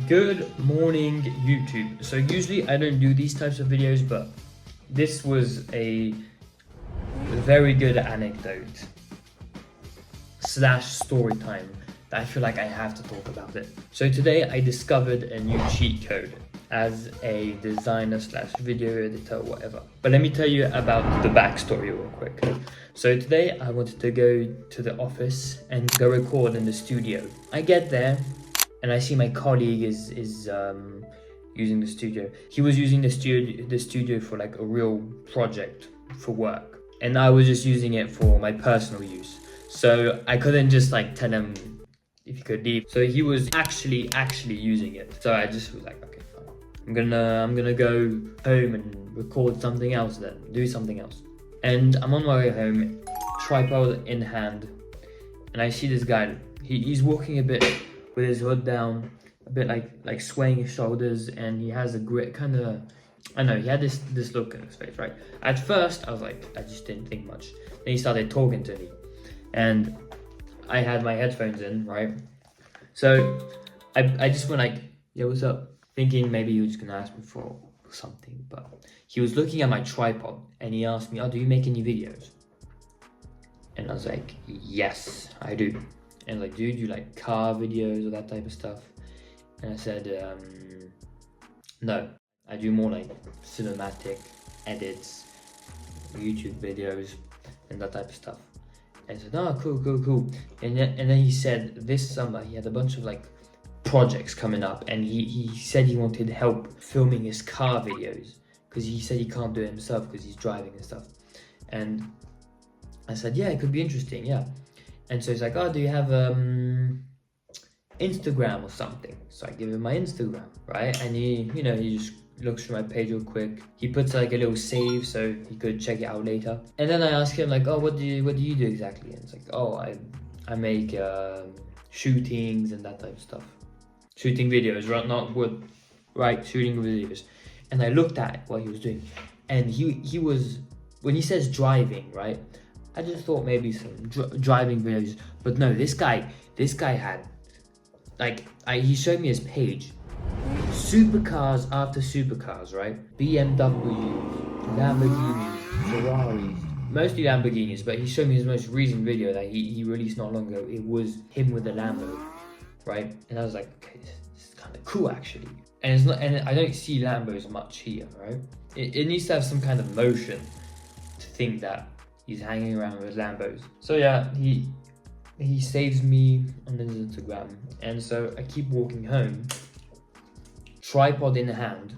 Good morning, YouTube. So usually I don't do these types of videos, but this was a very good anecdote slash story time that I feel like I have to talk about it. So today I discovered a new cheat code as a designer slash video editor, whatever. But let me tell you about the backstory real quick. So today I wanted to go to the office and go record in the studio. I get there and I see my colleague is using the studio. He was using the studio for like a real project for work, and I was just using it for my personal use. So I couldn't just like tell him if he could leave. So he was actually using it. So I just was like, okay, fine. I'm gonna go home and record something else then, do something else. And I'm on my way home, tripod in hand, and I see this guy. He's walking a bit with his hood down, a bit like swaying his shoulders, and he has a great kind of, I know, he had this look in his face, right? At first, I was like, I just didn't think much. Then he started talking to me, and I had my headphones in, right? So I just went like, yeah, what's up? Thinking maybe he was just gonna ask me for something, but he was looking at my tripod, and he asked me, oh, do you make any videos? And I was like, yes, I do. And like, dude, you like car videos or that type of stuff? And I said, no, I do more like cinematic edits, YouTube videos, and that type of stuff. And I said, oh, cool. And then he said this summer he had a bunch of like projects coming up, and he said he wanted help filming his car videos because he said he can't do it himself because he's driving and stuff. And I said, yeah, it could be interesting, yeah. And so he's like, oh, do you have Instagram or something? So I give him my Instagram, right? And he just looks through my page real quick. He puts like a little save so he could check it out later. And then I ask him like, oh, what do you do exactly? And it's like, oh, I make shootings and that type of stuff. Shooting videos, right? Not wood, right? Shooting videos. And I looked at what he was doing, and he was, when he says driving, right? I just thought maybe some driving videos, but no, this guy had, like, he showed me his page, supercars after supercars, right? BMWs, Lamborghinis, Ferraris, mostly Lamborghinis, but he showed me his most recent video that he released not long ago. It was him with a Lambo, right? And I was like, okay, this is kind of cool actually. And it's not, and I don't see Lambos much here, right? It needs to have some kind of motion to think that he's hanging around with Lambos. So yeah, he saves me on his Instagram, and so I keep walking home, tripod in hand.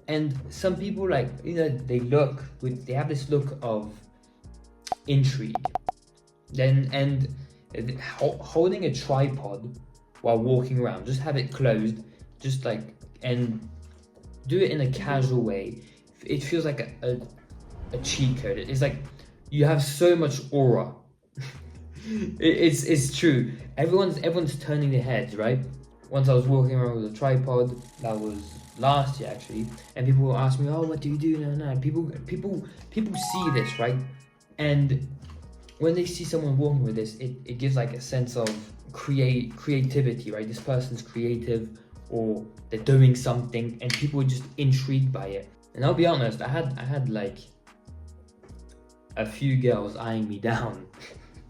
And some people, like, you know, they have this look of intrigue. And holding a tripod while walking around, just have it closed, just like, and do it in a casual way. It feels like a cheat code. It's like you have so much aura. it's true. Everyone's turning their heads, right? Once I was walking around with a tripod, that was last year actually, and people will ask me, oh, what do you do? No. People see this, right? And when they see someone walking with this, it gives like a sense of creativity, right? This person's creative, or they're doing something, and people are just intrigued by it. And I'll be honest, I had like a few girls eyeing me down,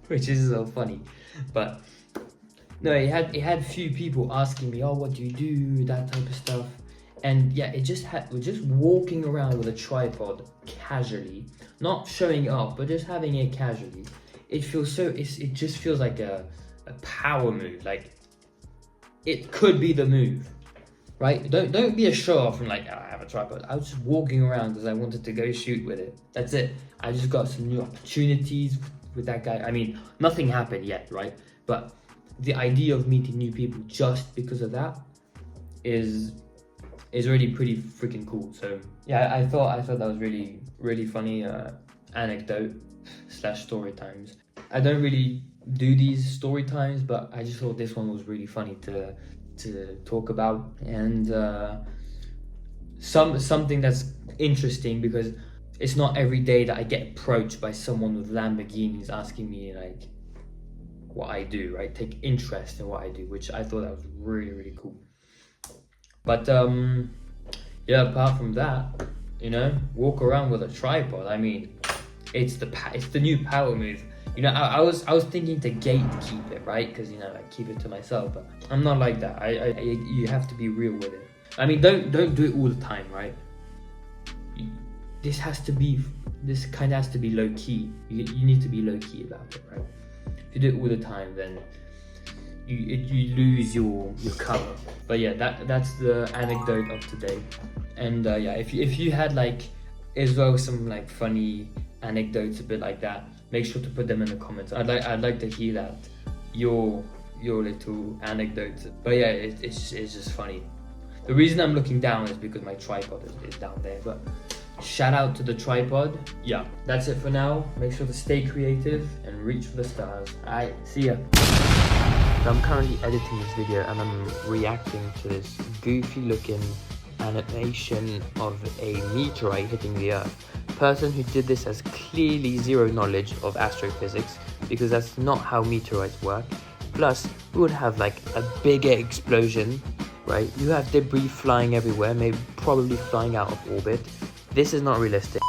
which is so funny. But no, it had few people asking me, oh, what do you do, that type of stuff. And yeah, we're just walking around with a tripod casually, not showing off, but just having it casually. It just feels like a power move. Like, it could be the move, right? Don't be a show off and like, oh, I have a tripod. I was just walking around because I wanted to go shoot with it. That's it. I just got some new opportunities with that guy. I mean, nothing happened yet, right? But the idea of meeting new people just because of that is already pretty freaking cool. So yeah, I thought that was really funny anecdote slash story times. I don't really do these story times, but I just thought this one was really funny to talk about, and something that's interesting because it's not every day that I get approached by someone with Lamborghinis asking me like, what I do, right? Take interest in what I do, which I thought that was really, really cool. But yeah, apart from that, you know, walk around with a tripod. I mean, it's the new power move. You know, I was thinking to gatekeep it, right? Because, you know, I keep it to myself, but I'm not like that. You have to be real with it. I mean, don't do it all the time, right? This kind of has to be low key. You need to be low key about it, right? If you do it all the time, then you lose your color. But yeah, that's the anecdote of today. And yeah, if you had like as well some like funny anecdotes a bit like that, make sure to put them in the comments. I'd like to hear that, your little anecdotes. But yeah, it's just funny. The reason I'm looking down is because my tripod is down there. But shout out to the tripod. Yeah, that's it for now. Make sure to stay creative and reach for the stars. Alright, see ya. So I'm currently editing this video and I'm reacting to this goofy looking animation of a meteorite hitting the earth. The person who did this has clearly zero knowledge of astrophysics, because that's not how meteorites work. Plus, we would have like a bigger explosion, right? You have debris flying everywhere, maybe probably flying out of orbit. This is not realistic.